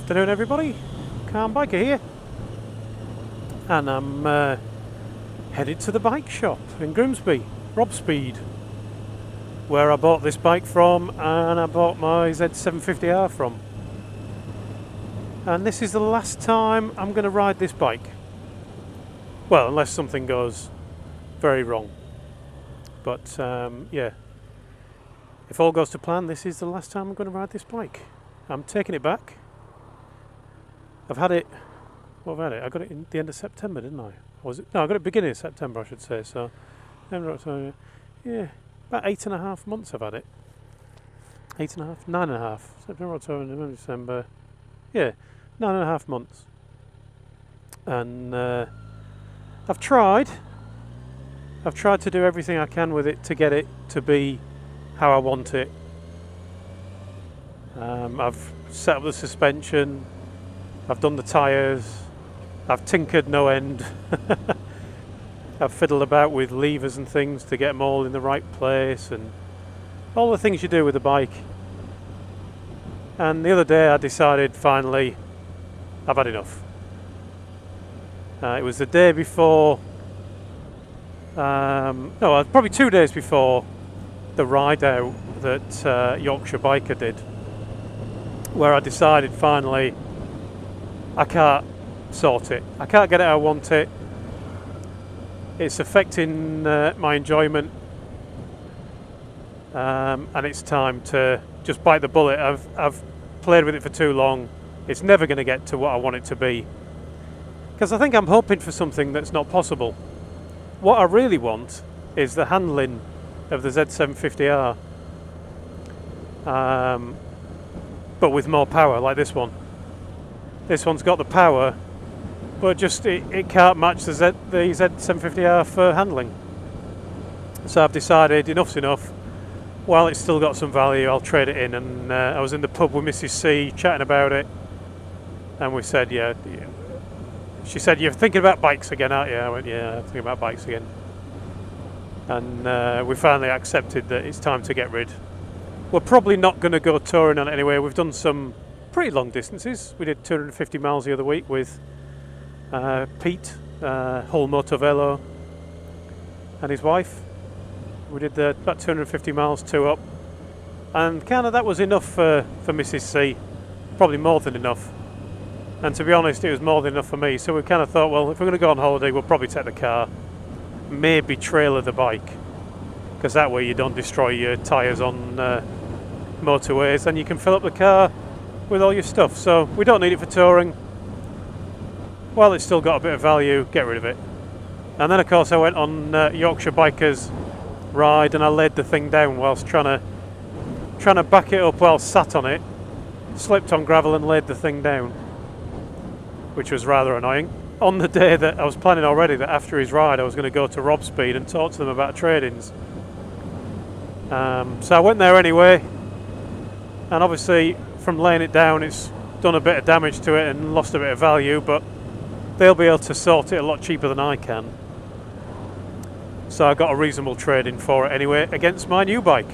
Afternoon everybody, Calm Biker here, and I'm headed to the bike shop in Grimsby, Rob Speed, where I bought this bike from and I bought my Z1000SX from. And this is the last time I'm going to ride this bike. Well, unless something goes very wrong. But yeah, if all goes to plan, this is the last time I'm going to ride this bike. I'm taking it back. I've had it, what have I had it? I got it in the end of September, didn't I? Was it? No, I got it beginning of September, I should say. So, yeah, about 8.5 months I've had it. 8.5, 9.5. September, October, November, December. Yeah, 9.5 months. And I've tried to do everything I can with it to get it to be how I want it. I've set up the suspension. I've done the tyres, I've tinkered no end. I've fiddled about with levers and things to get them all in the right place and all the things you do with a bike. And the other day I decided finally I've had enough. It was the day before, no, probably 2 days before the ride out that Yorkshire Biker did, where I decided finally I can't sort it. I can't get it how I want it. It's affecting my enjoyment, and it's time to just bite the bullet. I've played with it for too long. It's never going to get to what I want it to be, because I think I'm hoping for something that's not possible. What I really want is the handling of the Z1000SX, but with more power, like this one. This one's got the power, but just it can't match the Z1000SX for handling. So I've decided enough's enough. While it's still got some value, I'll trade it in. And I was in the pub with Mrs. C chatting about it, and we said, yeah. She said, "You're thinking about bikes again, aren't you?" I went, "Yeah, I'm thinking about bikes again." And we finally accepted that it's time to get rid. We're probably not going to go touring on it anyway. We've done some pretty long distances. We did 250 miles the other week with Pete, Hull Motor Velo, and his wife. We did about 250 miles, 2 up, and kind of that was enough for Mrs. C, probably more than enough. And to be honest, it was more than enough for me. So we kind of thought, well, if we're going to go on holiday, we'll probably take the car, maybe trailer the bike, because that way you don't destroy your tyres on motorways, and you can fill up the car with all your stuff. So we don't need it for touring. While it's still got a bit of value, get rid of it. And then of course I went on Yorkshire Biker's ride, and I laid the thing down whilst trying to back it up while sat on it. Slipped on gravel and laid the thing down, which was rather annoying. On the day that I was planning already that after his ride I was going to go to Rob Speed and talk to them about trade-ins. So I went there anyway, and obviously from laying it down it's done a bit of damage to it and lost a bit of value, but they'll be able to sort it a lot cheaper than I can. So I got a reasonable trade-in for it anyway against my new bike,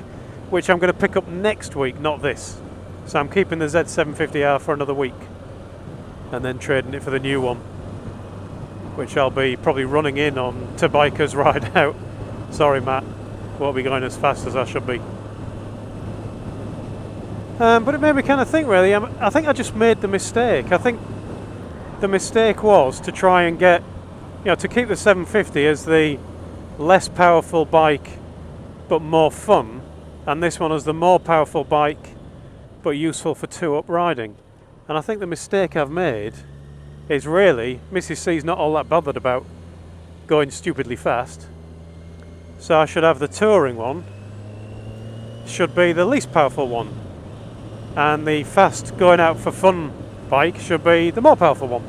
which I'm going to pick up next week, not this. So I'm keeping the Z1000SX for another week and then trading it for the new one, which I'll be probably running in on to Biker's ride out. Sorry Matt, won't be going as fast as I should be. But it made me kind of think really, I think I just made the mistake. I think the mistake was to try and get, to keep the 750 as the less powerful bike but more fun, and this one as the more powerful bike but useful for 2-up riding. And I think the mistake I've made is really, Mrs. C's not all that bothered about going stupidly fast, so I should have the touring one, should be the least powerful one, and the fast going out for fun bike should be the more powerful one.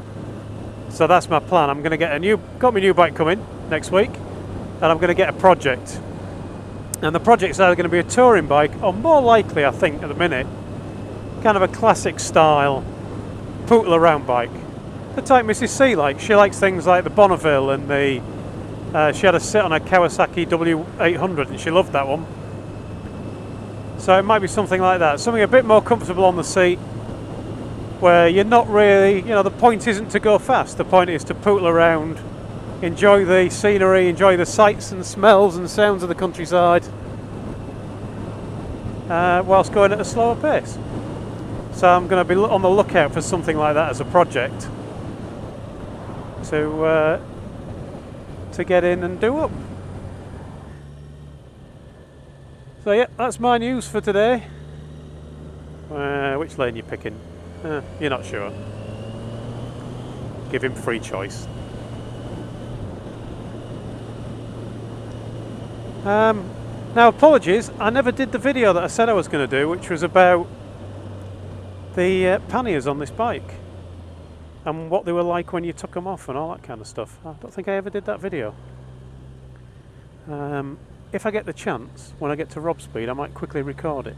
So that's my plan. I'm going to get got my new bike coming next week, and I'm going to get a project. And the project's either going to be a touring bike, or more likely, I think at the minute, kind of a classic style pootle around bike. The type Mrs. C likes. She likes things like the Bonneville, and she had a sit on a Kawasaki W800 and she loved that one. So it might be something like that, something a bit more comfortable on the seat, where you're not really, you know, the point isn't to go fast, the point is to poodle around, enjoy the scenery, enjoy the sights and smells and sounds of the countryside, whilst going at a slower pace. So I'm going to be on the lookout for something like that as a project to get in and do up. So yeah, that's my news for today. Which lane you picking? You're not sure. Give him free choice. Now apologies, I never did the video that I said I was going to do, which was about the panniers on this bike and what they were like when you took them off and all that kind of stuff. I don't think I ever did that video. If I get the chance, when I get to Rob speed, I might quickly record it,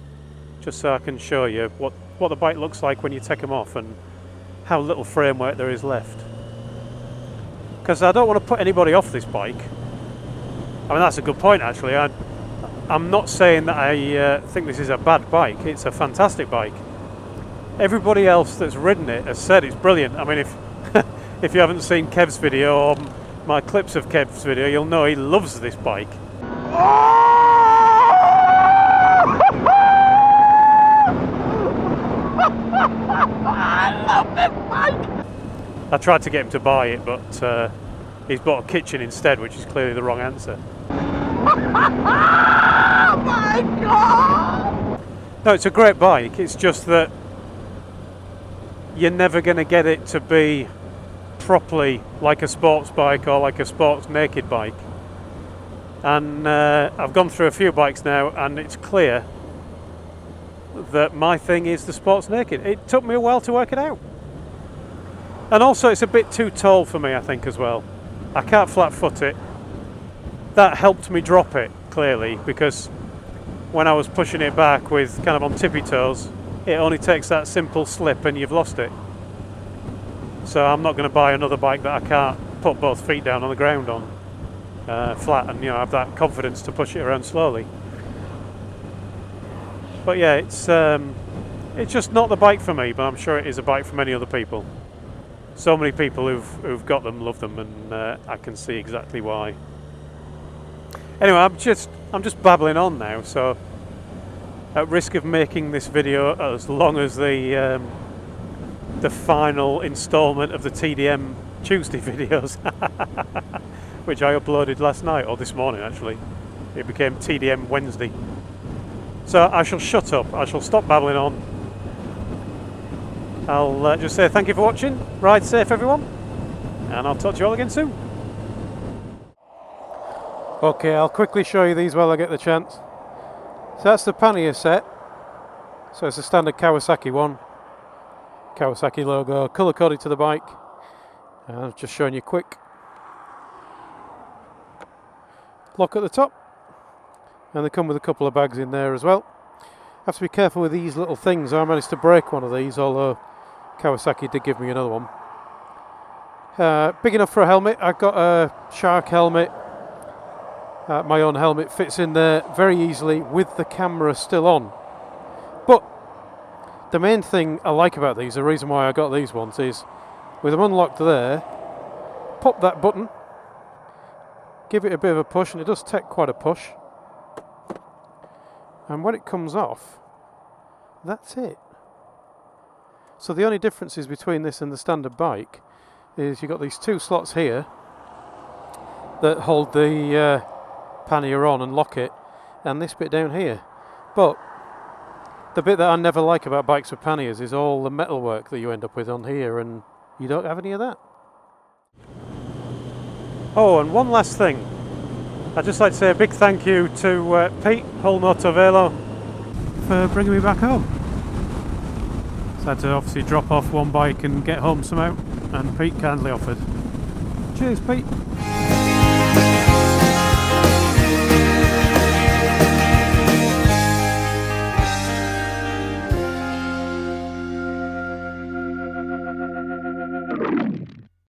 just so I can show you what the bike looks like when you take them off and how little framework there is left. Because I don't want to put anybody off this bike. I mean, that's a good point actually. I'm not saying that I think this is a bad bike. It's a fantastic bike. Everybody else that's ridden it has said it's brilliant. I mean, if you haven't seen Kev's video or my clips of Kev's video, you'll know he loves this bike. I love this bike! I tried to get him to buy it, but he's bought a kitchen instead, which is clearly the wrong answer. Oh my god! No, it's a great bike. It's just that you're never going to get it to be properly like a sports bike or like a sports naked bike. And I've gone through a few bikes now, and it's clear that my thing is the sports naked. It took me a while to work it out. And also it's a bit too tall for me, I think, as well. I can't flat foot it. That helped me drop it, clearly, because when I was pushing it back with kind of on tippy toes, it only takes that simple slip and you've lost it. So I'm not going to buy another bike that I can't put both feet down on the ground on flat and, you know, have that confidence to push it around slowly. But yeah, it's just not the bike for me, but I'm sure it is a bike for many other people. So many people who've got them love them, and I can see exactly why. Anyway, I'm just babbling on now, so at risk of making this video as long as the final instalment of the TDM Tuesday videos, which I uploaded last night, or this morning actually. It became TDM Wednesday. So I shall shut up, I shall stop babbling on. I'll just say thank you for watching, ride safe everyone, and I'll talk to you all again soon. Okay, I'll quickly show you these while I get the chance. So that's the Pannier set. So it's a standard Kawasaki one. Kawasaki logo, colour coded to the bike. I'm just showing you quick. Lock at the top. And they come with a couple of bags in there as well. Have to be careful with these little things. I managed to break one of these, although Kawasaki did give me another one. Big enough for a helmet. I've got a shark helmet. My own helmet fits in there very easily with the camera still on. But the main thing I like about these, the reason why I got these ones, is with them unlocked there, pop that button, give it a bit of a push, and it does take quite a push. And when it comes off, that's it. So the only differences between this and the standard bike is you've got these two slots here that hold the pannier on and lock it, and this bit down here. But the bit that I never like about bikes with panniers is all the metalwork that you end up with on here, and you don't have any of that. Oh, and one last thing. I'd just like to say a big thank you to Pete, Hull Moto Velo, for bringing me back home. So I had to obviously drop off one bike and get home somehow, and Pete kindly offered. Cheers, Pete.